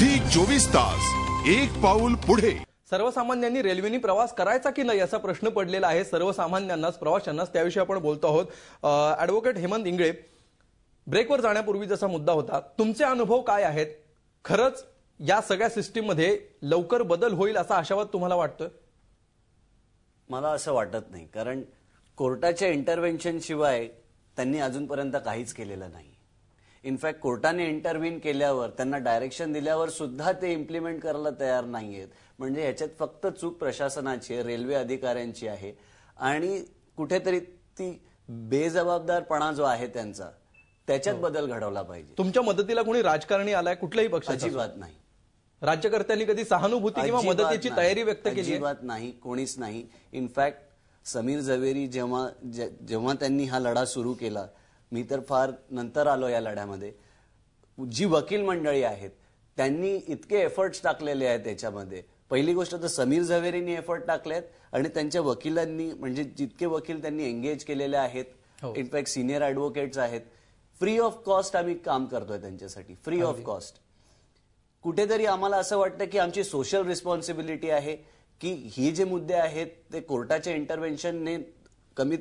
Zee 24 तास एक पाऊल पुढे। सर्वसामान्यांनी रेल्वेने प्रवास करायचा की नाही असा प्रश्न पडलेला आहे सर्वसामान्यांनाच, प्रवाशांनाच। त्याविषयी आपण बोलतो आहोत। ॲडव्होकेट हेमंत इंगळे, ब्रेकवर जाण्यापूर्वी जसा मुद्दा होता, तुमचे अनुभव काय आहेत? खरंच या सगळ्या सिस्टीम मध्ये लवकर बदल होईल असा आशावाद तुम्हाला वाटतोय? मला असं वाटत नाही, कारण कोर्टाच्या इंटरव्हेन्शन शिवाय त्यांनी अजूनपर्यंत काहीच केलेलं नाही। इनफॅक्ट कोर्टाने इंटरव्हीन केल्यावर, त्यांना डायरेक्शन दिल्यावर सुद्धा ते इम्प्लिमेंट करायला तयार नाहीयेत। म्हणजे ह्याच्यात फक्त चूक प्रशासनाची, रेल्वे अधिकाऱ्यांची आहे आणि कुठेतरी ती बेजबाबदारपणा जो आहे त्यांचा, त्याच्यात बदल घडवला पाहिजे। तुमच्या मदतीला कोणी राजकारणी आलाय कुठल्याही पक्षाचा? अजिबात नाही। राज्यकर्त्यांनी कधी सहानुभूती किंवा मदतीची तयारी व्यक्त केली? अजिबात नाही, कोणीच नाही। इनफॅक्ट समीर झवेरी जेव्हा त्यांनी हा लढा सुरू केला, मी तर फार नंतर आलो या लढ्यामध्ये, जी वकील मंडळी आहेत त्यांनी इतके एफर्ट्स टाकलेले आहेत त्याच्यामध्ये। पहिली गोष्ट तर समीर झवेरींनी एफर्ट टाकलेत आणि त्यांच्या वकिलांनी, म्हणजे जितके वकील त्यांनी एंगेज केलेले आहेत, इनफॅक्ट सिनियर ॲडव्होकेट्स आहेत, फ्री ऑफ कॉस्ट आम्ही काम करतोय त्यांच्यासाठी, फ्री ऑफ कॉस्ट। कुठेतरी आम्हाला असं वाटतं की आमची सोशल रिस्पॉन्सिबिलिटी आहे की ही जे मुद्दे आहेत ते कोर्टाच्या इंटरव्हेन्शनने कमीत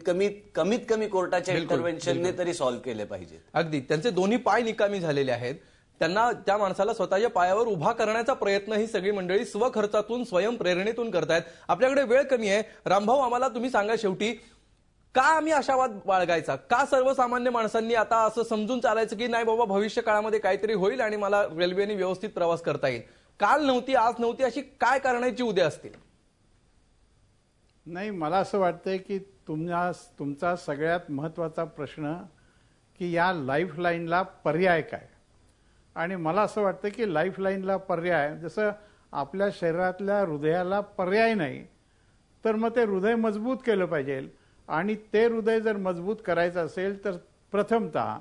कमी कोर्टाच्या इंटरव्हेन्शनने तरी सॉल्व्ह केले पाहिजेत। अगदी, त्यांचे दोन्ही पाय निकामी झालेले आहेत, त्यांना त्या माणसाला स्वतःच्या पायावर उभा करण्याचा प्रयत्न ही सगळी मंडळी स्वखर्चातून, स्वयंप्रेरणेतून करतायत। आपल्याकडे वेळ कमी आहे, रामभाऊ आम्हाला तुम्ही सांगा शेवटी, का आम्ही आशावाद बाळगायचा? का सर्वसामान्य माणसांनी आता असं समजून चालायचं की नाही बाबा, भविष्य काळामध्ये काहीतरी होईल आणि मला रेल्वेने व्यवस्थित प्रवास करता येईल? काल नव्हती, आज नव्हती, अशी काय कारणाची उद्या असतील? नाही, मला असं वाटतंय की तुमचा सगळ्यात महत्त्वाचा प्रश्न की या लाईफलाईनला पर्याय काय? आणि मला असं वाटतं की लाईफलाईनला पर्याय, जसं आपल्या शरीरातल्या हृदयाला पर्याय नाही, तर मग ते हृदय मजबूत केलं पाहिजे। आणि ते हृदय जर मजबूत करायचं असेल तर प्रथमतः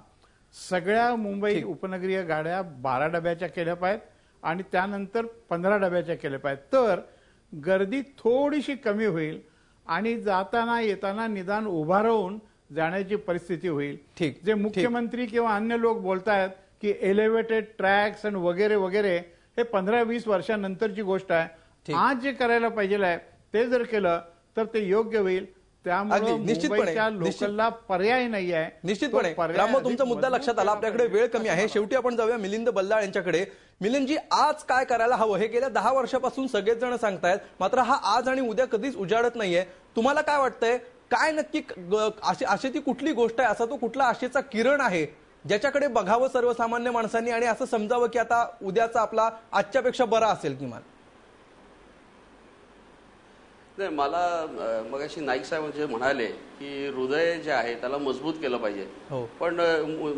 सगळ्या मुंबई उपनगरीय गाड्या 12 डब्याच्या केल्या पाहिजेत आणि त्यानंतर 15 डब्याच्या केल्या पाहिजेत, तर गर्दी थोडीशी कमी होईल आणि जाताना येताना निदान उभा राहून जाण्याची परिस्थिती होईल। जे मुख्यमंत्री किंवा अन्य लोक बोलतायत की एलिव्हेटेड ट्रॅक्स आणि वगैरे वगैरे, हे 15-20 वर्षांनंतरची गोष्ट आहे। आज जे करायला पाहिजे आहे ते जर केलं तर ते योग्य होईल। त्यामुळे मुंबईच्या लोकलला पर्याय नाही आहे। निश्चितपणे रामभाऊ, तुमचा मुद्दा लक्षात आला। आपल्याकडे वेळ कमी आहे, शेवटी आपण जाऊया मिलिंद बल्लाळ यांच्याकडे। मिलिंदजी, आज काय करायला हवं हे गेल्या 10 वर्षापासून सगळेच जण सांगतायत, मात्र हा आज आणि उद्या कधीच उजाडत नाहीये। तुम्हाला काय वाटतंय, काय नक्की आशेची कुठली गोष्ट आहे, असा तो कुठला आशेचा किरण आहे ज्याच्याकडे बघावं सर्वसामान्य माणसांनी आणि असं समजावं की आता उद्याचा आपला आजच्यापेक्षा बरा असेल किमान? नाही, मला मगाशी नाईक साहेब जे म्हणाले की हृदय जे आहे त्याला मजबूत केलं पाहिजे, पण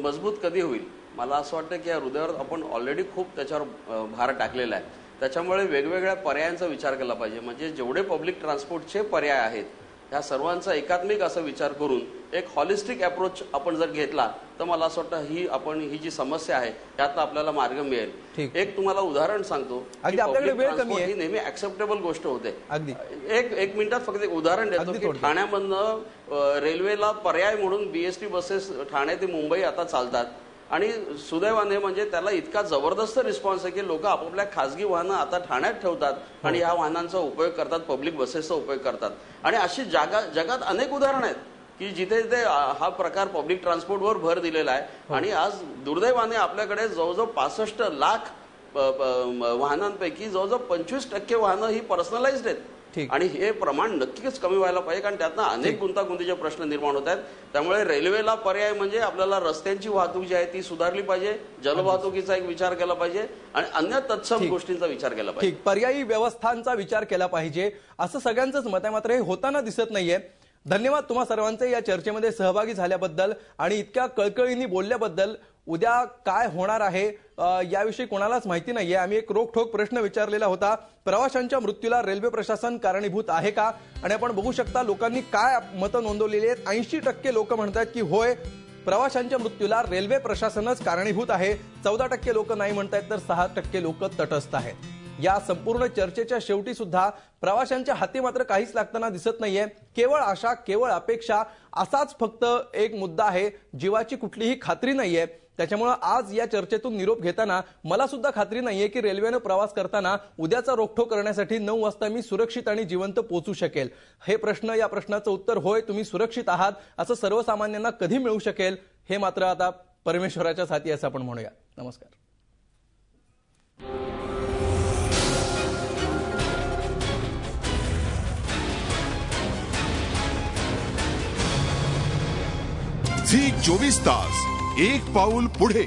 मजबूत कधी होईल? मला असं वाटतं की या हृदयावर आपण ऑलरेडी खूप त्याच्यावर भार टाकलेला आहे। त्याच्यामुळे वेगवेगळ्या पर्यायांचा विचार केला पाहिजे। म्हणजे जेवढे पब्लिक ट्रान्सपोर्टचे पर्याय आहेत ह्या सर्वांचा एकात्मिक असा विचार करून एक हॉलिस्टिक अप्रोच आपण जर घेतला तर मला असं वाटतं ही जी समस्या आहे त्यात आपल्याला मार्ग मिळेल। एक तुम्हाला उदाहरण सांगतो, ही नेहमी ऍक्सेप्टेबल गोष्ट होते। एक मिनिटात फक्त एक उदाहरण देतो की ठाण्यामधनं रेल्वेला पर्याय म्हणून बीएसटी बसेस ठाणे ते मुंबई आता चालतात आणि सुदैवाने म्हणजे त्याला इतका जबरदस्त रिस्पॉन्स आहे की लोक आपापल्या खासगी वाहनं आता ठाण्यात ठेवतात आणि ह्या वाहनांचा उपयोग करतात, पब्लिक बसेसचा उपयोग करतात। आणि अशी जगात अनेक उदाहरणं आहेत की जिथे हा प्रकार पब्लिक ट्रान्सपोर्टवर भर दिलेला आहे। आणि आज दुर्दैवाने आपल्याकडे जवळजवळ 65 लाख वाहनांपैकी जवळजवळ 25% वाहनं ही पर्सनलाइज्ड आहेत आणि हे प्रमाण नक्कीच कमी व्हायला पाहिजे, कारण त्यातनं अनेक गुंतागुंतीचे प्रश्न निर्माण होत आहेत। त्यामुळे रेल्वेला पर्याय म्हणजे आपल्याला रस्त्यांची वाहतूक जी आहे ती सुधारली पाहिजे, जलवाहतुकीचा एक विचार केला पाहिजे आणि अन्य तत्सम गोष्टींचा विचार केला पाहिजे। पर्यायी व्यवस्थांचा विचार केला पाहिजे असं सगळ्यांचंच मत आहे, मात्र हे होताना दिसत नाहीये। धन्यवाद तुम्हा सर्वांचे या चर्चेमध्ये सहभागी झाल्याबद्दल आणि इतक्या कळकळीने बोलल्याबद्दल। उद्या काय होणार आहे याविषयी कोणालाच माहिती नाहीये। आम्ही एक रोखठोक प्रश्न विचारलेला होता, प्रवाशांच्या मृत्यूला रेल्वे प्रशासन कारणीभूत आहे का? आणि आपण बघू शकता लोकांनी काय मतं नोंदवलेली आहेत। 80% लोक म्हणतात की होय, प्रवाशांच्या मृत्यूला रेल्वे प्रशासनच कारणीभूत आहे। 14% लोक नाही म्हणतात, तर 6% लोक तटस्थ आहेत। या संपूर्ण चर्चेच्या शेवटी सुद्धा प्रवाशांच्या हाती मात्र काहीच लागताना दिसत नाहीये। केवळ आशा, केवळ अपेक्षा असाच फक्त एक मुद्दा आहे। जीवाची कुठलीही खात्री नाहीये। त्याच्यामुळे आज या चर्चेतून निरोप घेताना मला सुद्धा खात्री नाहीये की रेल्वेनं प्रवास करताना उद्याचा रोखठोक करण्यासाठी 9 वाजता मी सुरक्षित आणि जिवंत पोहोचू शकेल. हे प्रश्न, या प्रश्नाचं उत्तर होय तुम्ही सुरक्षित आहात असं सर्वसामान्यांना कधी मिळू शकेल हे मात्र आता परमेश्वराच्याच हाती असं आपण म्हणूया. नमस्कार. झी 24 तास, एक पाऊल पुढे.